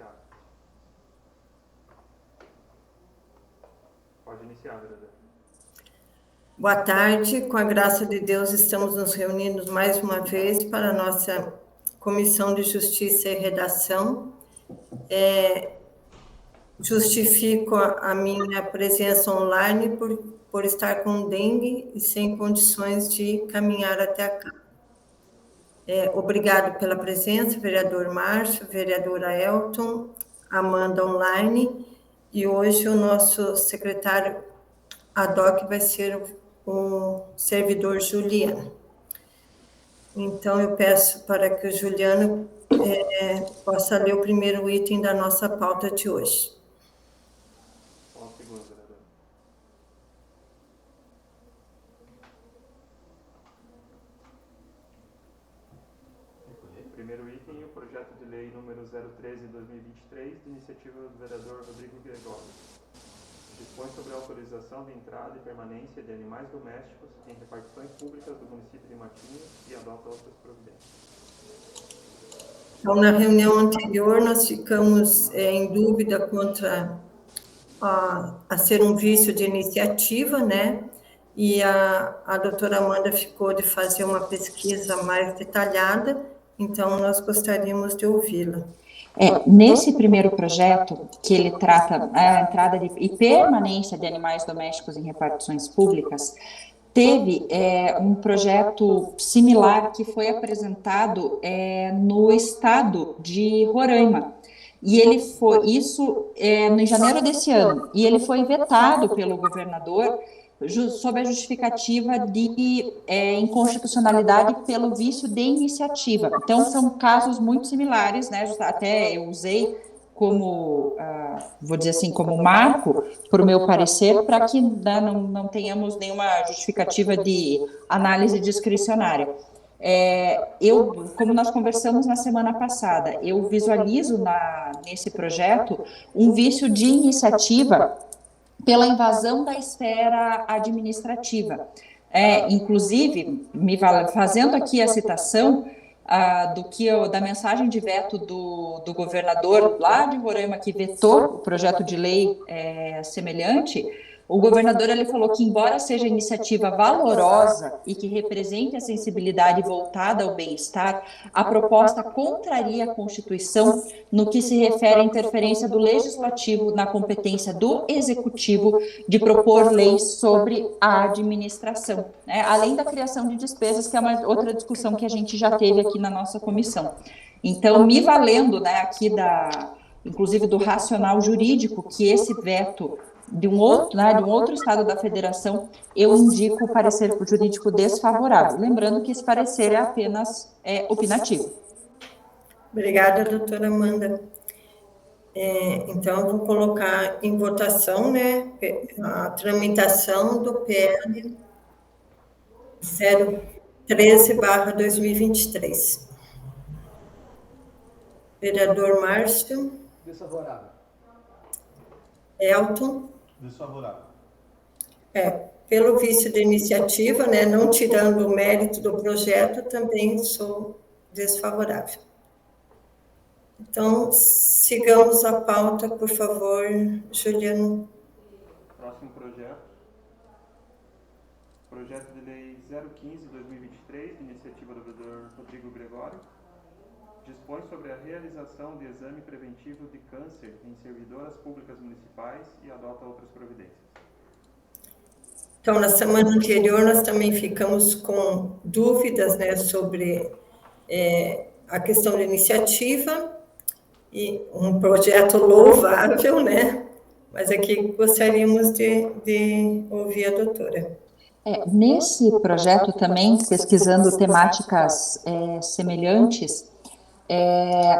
iniciar. Pode iniciar, vereador. Boa tarde, com a graça de Deus estamos nos reunindo mais uma vez para a nossa Comissão de Justiça e Redação. Justifico a minha presença online por estar com dengue e sem condições de caminhar até cá. Obrigado pela presença, vereador Márcio, vereadora Elton, Amanda online, e hoje o nosso secretário ad hoc vai ser o servidor Juliano. Então, eu peço para que o Juliano possa ler o primeiro item da nossa pauta de hoje. Primeiro item, o projeto de lei número 013/2023, de iniciativa do vereador Rodrigo Gregório. Dispõe sobre a autorização de entrada e permanência de animais domésticos em repartições públicas do município de Matinhos e adota outras providências. Então, na reunião anterior, nós ficamos em dúvida quanto a ser um vício de iniciativa, né? E a doutora Amanda ficou de fazer uma pesquisa mais detalhada, então nós gostaríamos de ouvi-la. Nesse primeiro projeto, que ele trata a entrada e permanência de animais domésticos em repartições públicas, teve um projeto similar que foi apresentado no estado de Roraima. E ele foi, em janeiro desse ano, e ele foi vetado pelo governador sob a justificativa de inconstitucionalidade pelo vício de iniciativa. Então, são casos muito similares, né? Até eu usei como, vou dizer assim, como marco, para o meu parecer, para que não tenhamos nenhuma justificativa de análise discricionária. Como nós conversamos na semana passada, eu visualizo nesse projeto um vício de iniciativa pela invasão da esfera administrativa. Inclusive, fazendo aqui a citação da mensagem de veto do governador lá de Roraima, que vetou o projeto de lei semelhante, o governador ele falou que, embora seja iniciativa valorosa e que represente a sensibilidade voltada ao bem-estar, a proposta contraria a Constituição no que se refere à interferência do Legislativo na competência do Executivo de propor leis sobre a administração, né? Além da criação de despesas, que é uma outra discussão que a gente já teve aqui na nossa comissão. Então, me valendo, né, aqui inclusive do racional jurídico, que esse veto de um outro estado da federação, eu indico o parecer jurídico desfavorável. Lembrando que esse parecer é apenas opinativo. Obrigada, doutora Amanda. Então, eu vou colocar em votação, né, a tramitação do PL 013/2023. Vereador Márcio. Desfavorável. Elton. Desfavorável. Pelo vício de iniciativa, né, não tirando o mérito do projeto, também sou desfavorável. Então, sigamos a pauta, por favor, Juliano. Próximo projeto. Projeto de lei 015/2023, de iniciativa do vereador Rodrigo Gregório. Dispõe sobre a realização de exame preventivo de câncer em servidoras públicas municipais e adota outras providências. Então, na semana anterior, nós também ficamos com dúvidas, né, sobre a questão da iniciativa, e um projeto louvável, né? Mas aqui gostaríamos de ouvir a doutora. Nesse projeto também, pesquisando temáticas semelhantes,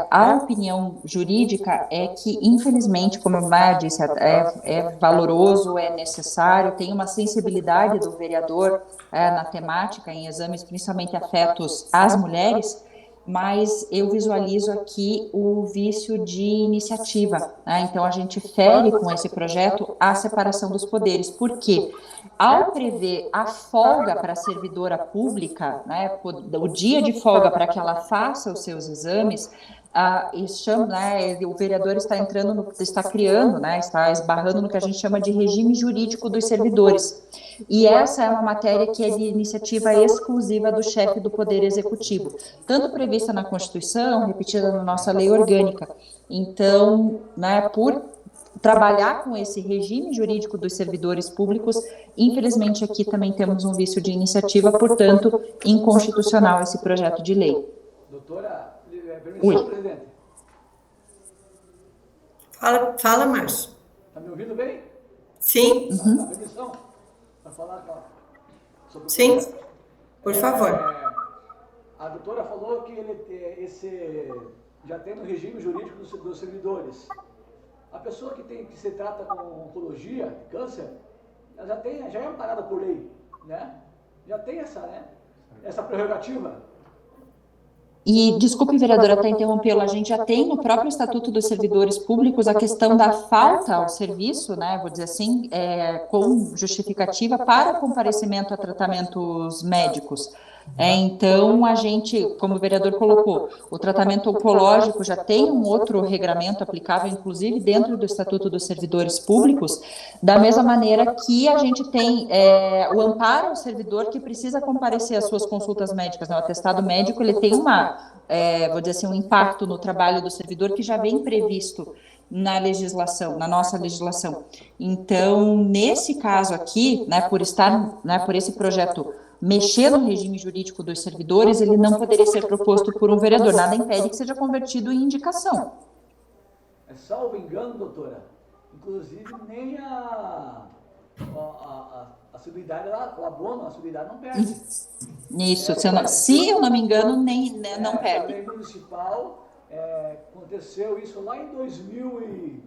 a opinião jurídica é que, infelizmente, como a Maia disse, é valoroso, é necessário, tem uma sensibilidade do vereador na temática, em exames principalmente afetos às mulheres, mas eu visualizo aqui o vício de iniciativa, né? Então a gente fere com esse projeto a separação dos poderes. Por quê? Ao prever a folga para a servidora pública, né, o dia de folga para que ela faça os seus exames, o vereador está está criando, né, está esbarrando no que a gente chama de regime jurídico dos servidores. E essa é uma matéria que é de iniciativa exclusiva do chefe do Poder Executivo, tanto prevista na Constituição, repetida na nossa lei orgânica. Então, né, por trabalhar com esse regime jurídico dos servidores públicos, infelizmente aqui também temos um vício de iniciativa, portanto, inconstitucional esse projeto de lei. Doutora, permissão, presidente? Fala, Márcio. Está me ouvindo bem? Sim. Permissão para falar sobre o Sim, projeto? por favor. A doutora falou que esse já tem no regime jurídico dos servidores. A pessoa que se trata com oncologia, câncer, ela já é amparada por lei, né? Já tem essa prerrogativa. E, desculpe, vereadora, até interrompê-la, a gente já tem no próprio Estatuto dos Servidores Públicos a questão da falta ao serviço, né, vou dizer assim, com justificativa para comparecimento a tratamentos médicos. Então, a gente, como o vereador colocou, o tratamento oncológico já tem um outro regramento aplicável, inclusive dentro do Estatuto dos Servidores Públicos, da mesma maneira que a gente tem o amparo ao servidor que precisa comparecer às suas consultas médicas, né? O atestado médico, ele tem vou dizer assim, um impacto no trabalho do servidor que já vem previsto na legislação, na nossa legislação. Então, nesse caso aqui, né, por esse projeto mexer no regime jurídico dos servidores, ele não poderia ser proposto por um vereador. Nada impede que seja convertido em indicação. Salvo engano, doutora, inclusive nem a subsidiária, o abono, a subsidiária não perde. Isso, se eu não me engano, não perde. A lei municipal, aconteceu isso lá em 2000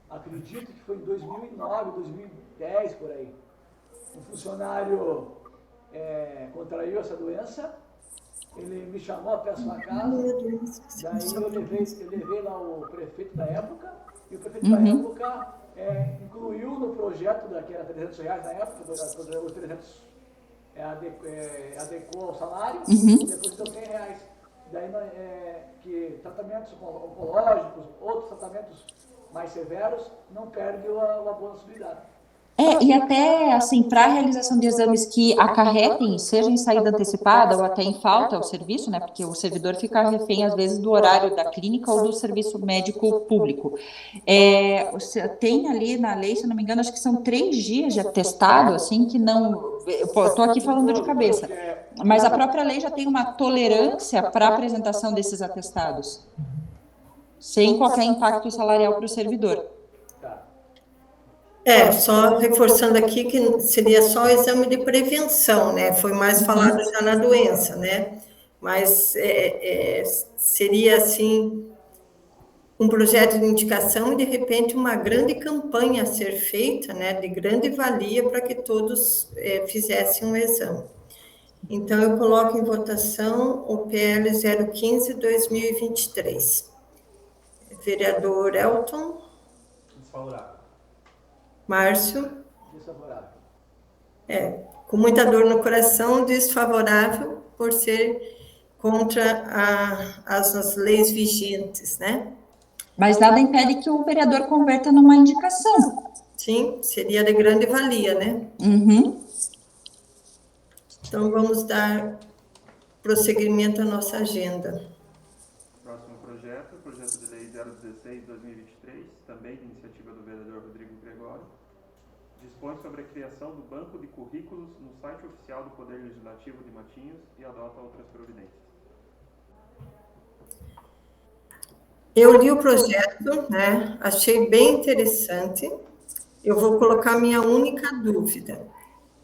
acredito que foi em 2009, 2010, por aí. Um funcionário contraiu essa doença, ele me chamou até a sua casa, daí eu levei lá o prefeito da época, e o prefeito da época incluiu no projeto, que era R$300 na época, os 300 adequou ao salário, e depois deu R$100. Daí que tratamentos oncológicos, outros tratamentos mais severos, não perde o abono subsidiário. E até, assim, para a realização de exames que acarretem, seja em saída antecipada ou até em falta ao serviço, né, porque o servidor fica refém, às vezes, do horário da clínica ou do serviço médico público. Tem ali na lei, se não me engano, acho que são 3 dias de atestado, assim, que não... Estou aqui falando de cabeça, mas a própria lei já tem uma tolerância para a apresentação desses atestados, sem qualquer impacto salarial para o servidor. Só reforçando aqui que seria só o exame de prevenção, né? Foi mais falado já na doença, né? Mas seria, assim, um projeto de indicação e, de repente, uma grande campanha a ser feita, né? De grande valia para que todos fizessem um exame. Então, eu coloco em votação o PL 015/2023. Vereador Elton. Desfavorável. Márcio? Desfavorável. Com muita dor no coração, desfavorável por ser contra as leis vigentes, né? Mas nada impede que o vereador converta numa indicação. Sim, seria de grande valia, né? Então, vamos dar prosseguimento à nossa agenda. Próximo projeto de lei 016/2023, também de iniciativa do vereador Rodrigo Gregório, dispõe sobre a criação do banco de currículos no site oficial do Poder Legislativo de Matinhos e adota outras providências. Eu li o projeto, né? Achei bem interessante. Eu vou colocar minha única dúvida.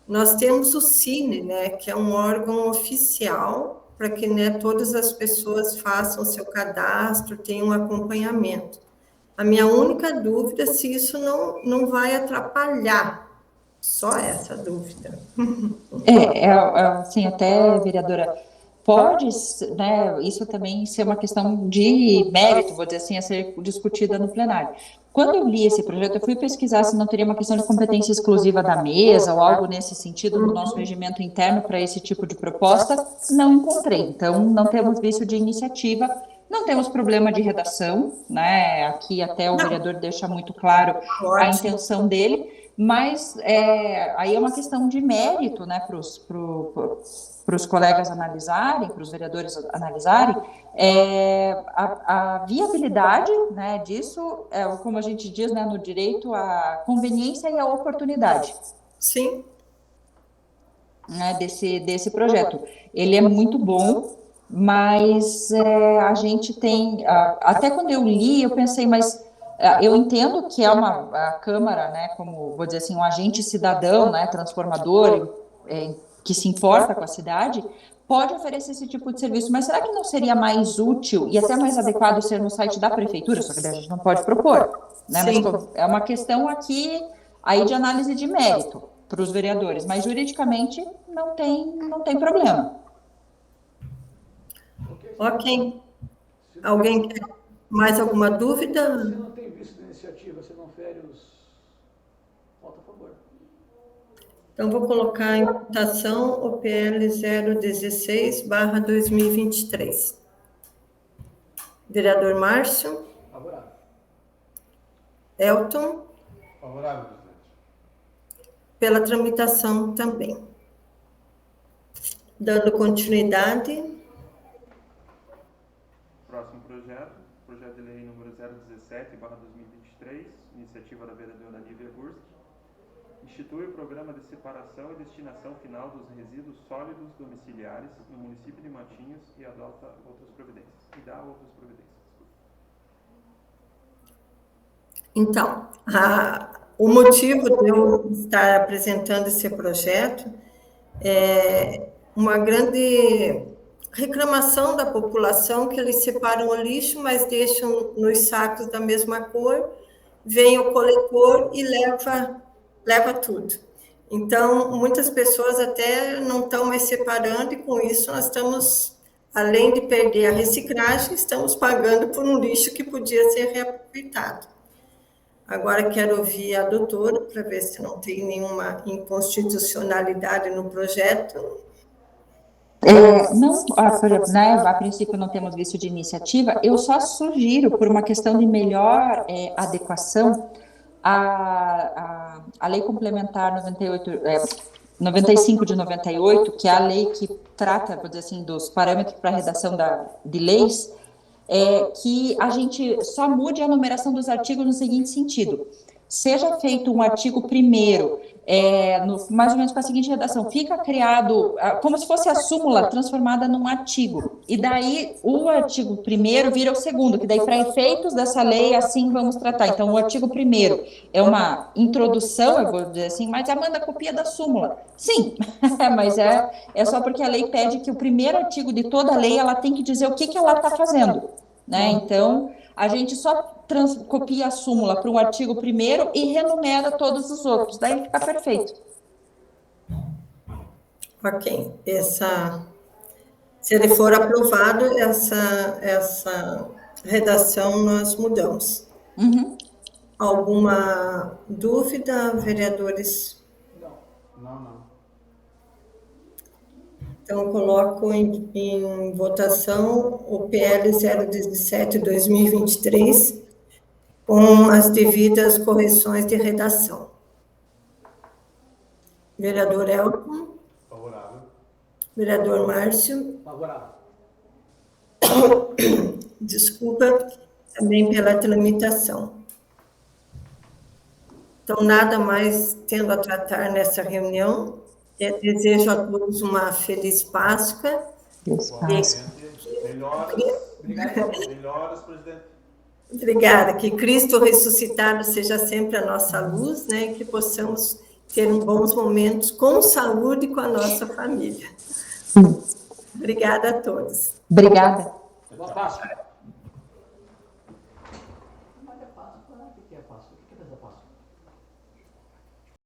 Nós temos o Cine, né? Que é um órgão oficial para que, né, todas as pessoas façam seu cadastro, tenham um acompanhamento. A minha única dúvida é se isso não vai atrapalhar. Só essa dúvida. Assim, até, vereadora, pode, né, isso também ser uma questão de mérito, vou dizer assim, a ser discutida no plenário. Quando eu li esse projeto, eu fui pesquisar se não teria uma questão de competência exclusiva da mesa ou algo nesse sentido no nosso regimento interno para esse tipo de proposta. Não encontrei. Então, não temos vício de iniciativa. Não temos problema de redação, né? Aqui até o vereador deixa muito claro a Ótimo. intenção dele, mas aí é uma questão de mérito, né, para os colegas analisarem, para os vereadores analisarem, a viabilidade, né, disso, como a gente diz, né, no direito, a conveniência e a oportunidade. Sim. Né, desse projeto. Ele é muito bom, mas a gente tem, até quando eu li, eu pensei, mas eu entendo que é a Câmara, né, como, vou dizer assim, um agente cidadão, né, transformador, que se importa com a cidade, pode oferecer esse tipo de serviço, mas será que não seria mais útil e até mais adequado ser no site da prefeitura? Só que a gente não pode propor, né, mas é uma questão aqui, aí de análise de mérito para os vereadores, mas juridicamente não tem problema. Ok. Alguém quer mais alguma dúvida? Você não tem visto da iniciativa, você não fere os... Vota a favor. Então, vou colocar em votação o PL 016/2023. Vereador Márcio? Favorável. Elton? Favorável, presidente. Pela tramitação também. Dando continuidade. Próximo projeto de lei número 017/2023, iniciativa da vereadora Nívia Gurski, institui o programa de separação e destinação final dos resíduos sólidos domiciliares no município de Matinhos e adota outras providências. E dá outras providências. Então, o motivo de eu estar apresentando esse projeto é uma grande reclamação da população que eles separam o lixo, mas deixam nos sacos da mesma cor, vem o coletor e leva tudo. Então, muitas pessoas até não estão mais separando, e com isso nós estamos, além de perder a reciclagem, estamos pagando por um lixo que podia ser reaproveitado. Agora quero ouvir a doutora para ver se não tem nenhuma inconstitucionalidade no projeto. Não, por exemplo, né, a princípio não temos visto de iniciativa, eu só sugiro, por uma questão de melhor adequação, a Lei Complementar 95 de 98, que é a lei que trata, vou dizer assim, dos parâmetros para a redação de leis, que a gente só mude a numeração dos artigos no seguinte sentido: seja feito um artigo primeiro, mais ou menos com a seguinte redação: fica criado, como se fosse a súmula transformada num artigo, e daí o artigo primeiro vira o segundo, que daí para efeitos dessa lei assim vamos tratar. Então o artigo primeiro é uma introdução, eu vou dizer assim, mas Amanda copia da súmula. Sim, mas é só porque a lei pede que o primeiro artigo de toda a lei ela tem que dizer o que ela está fazendo, né? Então a gente só copia a súmula para o artigo primeiro e renumera todos os outros, daí fica perfeito. Ok, se ele for aprovado, essa redação nós mudamos. Uhum. Alguma dúvida, vereadores? Não. Então, coloco em votação o PL 017/2023, com as devidas correções de redação. Vereador Elton? Favorável. Vereador Márcio? Favorável. Desculpa, também pela tramitação. Então, nada mais tendo a tratar nessa reunião. Desejo a todos uma feliz Páscoa. Melhoras, presidente. Obrigada. Que Cristo ressuscitado seja sempre a nossa luz, né? E que possamos ter bons momentos com saúde com a nossa família. Obrigada a todos. Obrigada. Boa Páscoa.